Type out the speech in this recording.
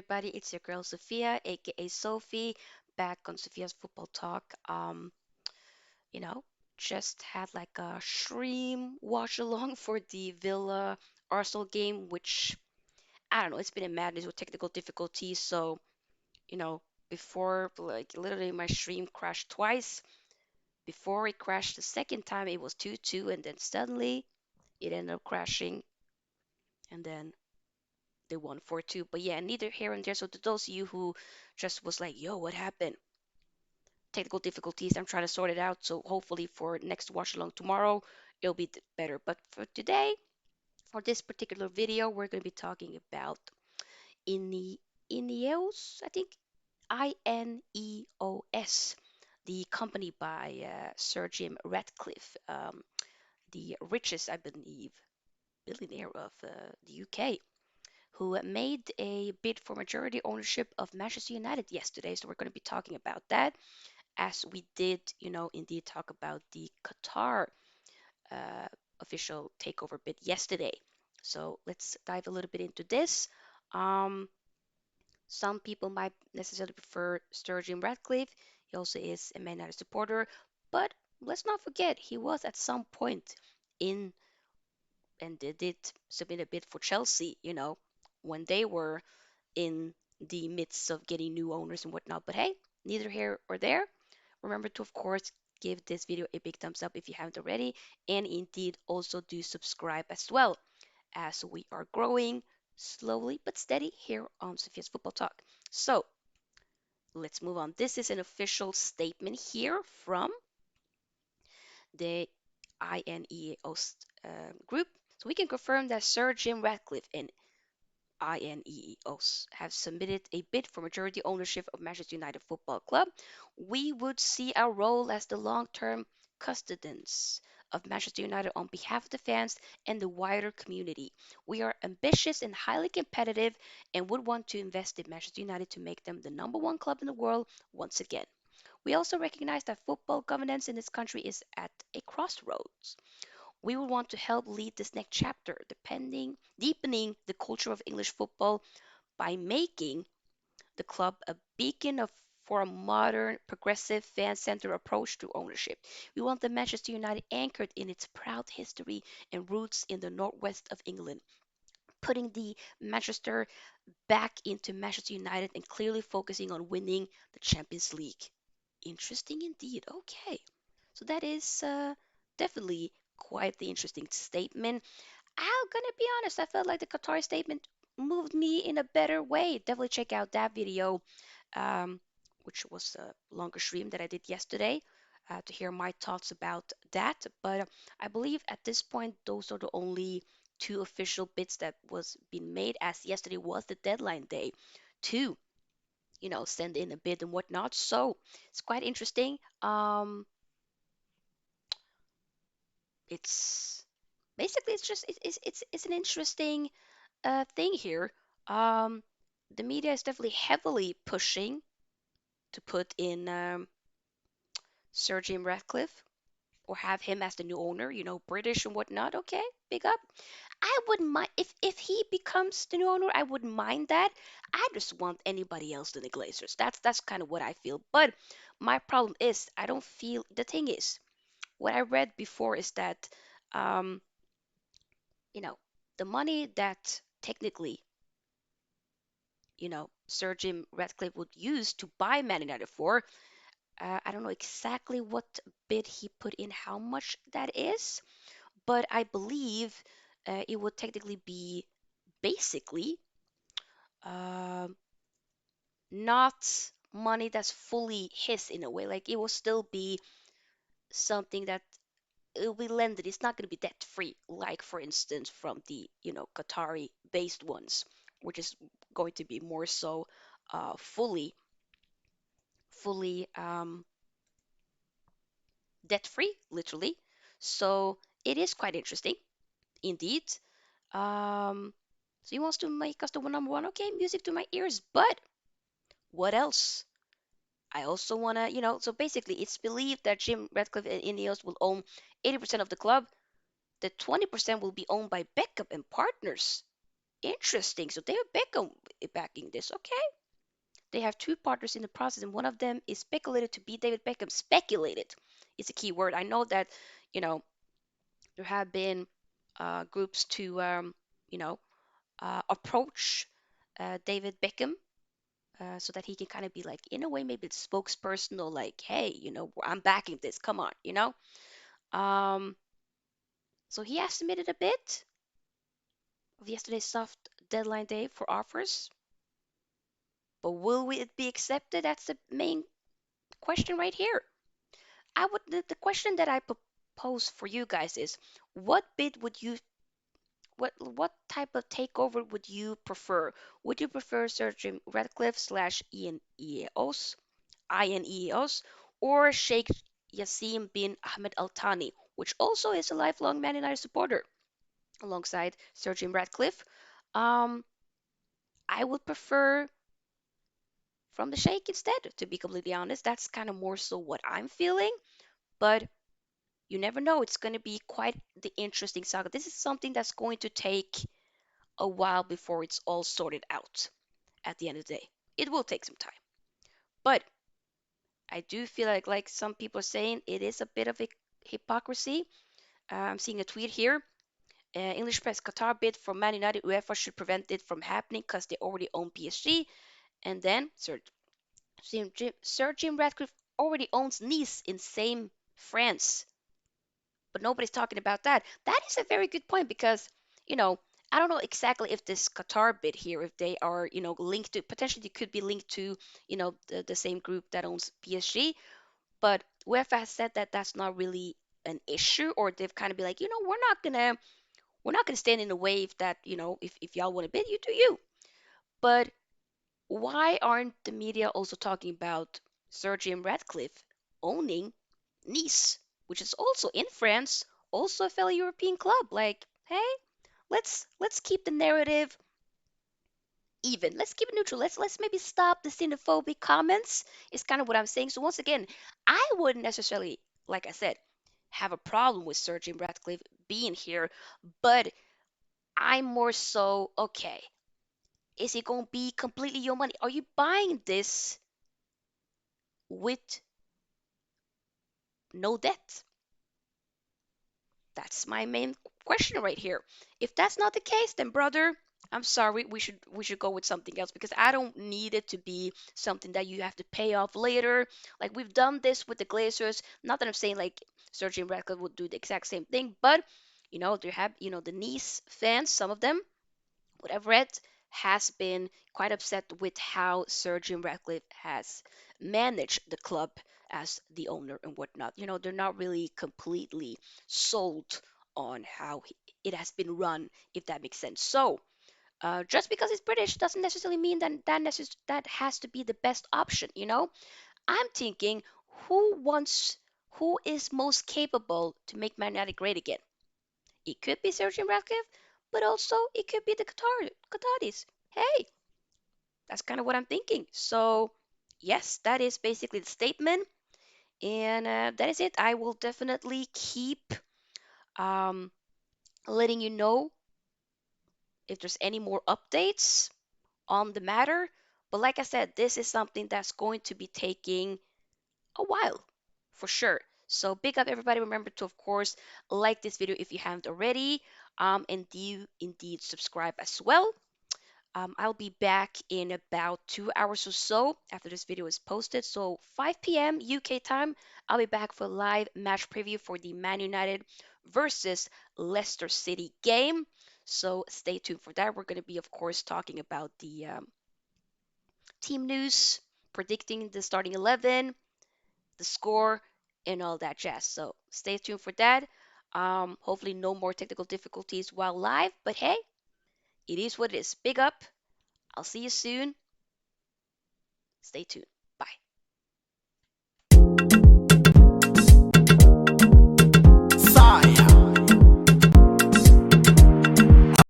everybody? It's your girl Sofia, aka Sophie, back on Sophia's Football Talk. You know, just had like a stream watch along for the Villa Arsenal game, which I don't know, it's been a madness with technical difficulties. So, you know, before like literally my stream crashed twice. Before it crashed the second time, it was 2-2, and then suddenly it ended up crashing, and then they won 4-2. But yeah, neither here and there. So to those of you who just was like, yo, what happened? Technical difficulties. I'm trying to sort it out. So hopefully for next watch along tomorrow, it'll be better. But for today, for this particular video, we're going to be talking about Ine Ineos, I think Ineos, the company by Sir Jim Ratcliffe, the richest, I believe, billionaire of the UK, who made a bid for majority ownership of Manchester United yesterday. So we're going to be talking about that, as we did, indeed talk about the Qatar uh, official takeover bid yesterday. So let's dive a little bit into this. Um, some people might necessarily prefer Sir Jim Ratcliffe. He also is a Man United supporter, but let's not forget he was at some point in and did submit a bid for Chelsea. When they were in the midst of getting new owners and whatnot. But hey, neither here or there. Remember to, of course, give this video a big thumbs up if you haven't already, and indeed also do subscribe as well, as we are growing slowly but steady here on Sophia's Football Talk. So let's move on. This is an official statement here from the INEOS group. So we can confirm that Sir Jim Ratcliffe and INEOS have submitted a bid for majority ownership of Manchester United Football Club. We would see our role as the long-term custodians of Manchester United on behalf of the fans and the wider community. We are ambitious and highly competitive and would want to invest in Manchester United to make them the number one club in the world once again. We also recognize that football governance in this country is at a crossroads. We would want to help lead this next chapter, deepening the culture of English football by making the club a beacon for a modern, progressive, fan-centered approach to ownership. We want the Manchester United anchored in its proud history and roots in the northwest of England, putting the Manchester back into Manchester United and clearly focusing on winning the Champions League. Interesting indeed. Okay. So that is definitely quite the interesting statement. I'm gonna be honest, I felt like the Qatar statement moved me in a better way. Definitely check out that video, um, which was a longer stream that I did yesterday, to hear my thoughts about that. But I believe at this point, those are the only two official bits that was being made, as yesterday was the deadline day to, send in a bid and whatnot. So it's quite interesting. It's basically it's an interesting thing here. Um, the media is definitely heavily pushing to put in Sir Jim Ratcliffe or have him as the new owner, British and whatnot. Okay, big up. I wouldn't mind if he becomes the new owner. I wouldn't mind that. I just want anybody else than the Glazers. That's kind of what I feel. But my problem is I don't feel. The thing is, what I read before is that, um, you know, the money that technically Sir Jim Ratcliffe would use to buy Man United for. I don't know exactly what bid he put in, how much that is, but I believe it would technically be basically uh, not money that's fully his in a way. Like it will still be something that it will be lended. It's not going to be debt free, like for instance from the Qatari based ones, which is going to be more so fully debt free, literally. So it is quite interesting indeed. Um, so he wants to make us the number one. Okay, music to my ears, but what else? I also want to, so basically it's believed that Jim Ratcliffe and Ineos will own 80% of the club. The 20% will be owned by Beckham and partners. Interesting. So David Beckham backing this. Okay. They have two partners in the process, and one of them is speculated to be David Beckham. Speculated is a key word. I know that, you know, there have been groups to, you know, approach David Beckham so that he can kind of be like, in a way, maybe it's spokesperson or like, hey, I'm backing this. Come on. Um, so he has submitted a bit of yesterday's soft deadline day for offers, but will it be accepted? That's the main question right here. The question that I propose for you guys is, what bid would you what type of takeover would you prefer? Would you prefer Sir Jim Ratcliffe slash Ineos, or Sheikh Yassim bin Ahmed Al Thani, which also is a lifelong Man United supporter, alongside Sir Jim Ratcliffe? Um, I would prefer from the Sheikh instead, to be completely honest. That's kind of more so what I'm feeling, but you never know. It's going to be quite the interesting saga. This is something that's going to take a while before it's all sorted out at the end of the day. It will take some time. But I do feel like some people are saying, it is a bit of a hypocrisy. I'm seeing a tweet here. English press: Qatar bid for Man United. UEFA should prevent it from happening because they already own PSG. And then Sir Jim Ratcliffe already owns Nice in same France, but nobody's talking about that. That is a very good point because, you know, I don't know exactly if this Qatar bid here, if they are, linked to, potentially they could be linked to, the same group that owns PSG, but UEFA has said that that's not really an issue, or they've kind of be like, we're not gonna stand in the way if that, if y'all want to bid, you do you. But why aren't the media also talking about Sir Jim Ratcliffe owning Nice, which is also in France, also a fellow European club? Like, hey, let's keep the narrative even. Let's keep it neutral. Let's maybe stop the xenophobic comments. Is kind of what I'm saying. So once again, I wouldn't necessarily, like I said, have a problem with Sir Jim Ratcliffe being here, but I'm more so okay. Is it gonna be completely your money? Are you buying this with no debt? That's my main question right here. If that's not the case, then brother, I'm sorry, we should go with something else, because I don't need it to be something that you have to pay off later. Like we've done this with the Glazers. Not that I'm saying like Sir Jim Ratcliffe would do the exact same thing, but they have, the Nice fans, some of them, what I've read, has been quite upset with how Sir Jim Ratcliffe has managed the club as the owner and whatnot. They're not really completely sold on how it has been run, if that makes sense. So, just because it's British doesn't necessarily mean that has to be the best option. I'm thinking, who is most capable to make Man United great again? It could be Sir Jim Ratcliffe, but also it could be the Qataris. Hey, that's kind of what I'm thinking. So, yes, that is basically the statement. And that is it. I will definitely keep um, letting you know if there's any more updates on the matter. But like I said, this is something that's going to be taking a while for sure. So big up everybody. Remember to, of course, like this video if you haven't already. And do indeed subscribe as well. I'll be back in about 2 hours or so after this video is posted. So 5 p.m. UK time, I'll be back for live match preview for the Man United versus Leicester City game. So stay tuned for that. We're going to be, of course, talking about the team news, predicting the starting 11, the score, and all that jazz. So stay tuned for that. Hopefully, no more technical difficulties while live. But hey, it is what it is. Big up. I'll see you soon. Stay tuned.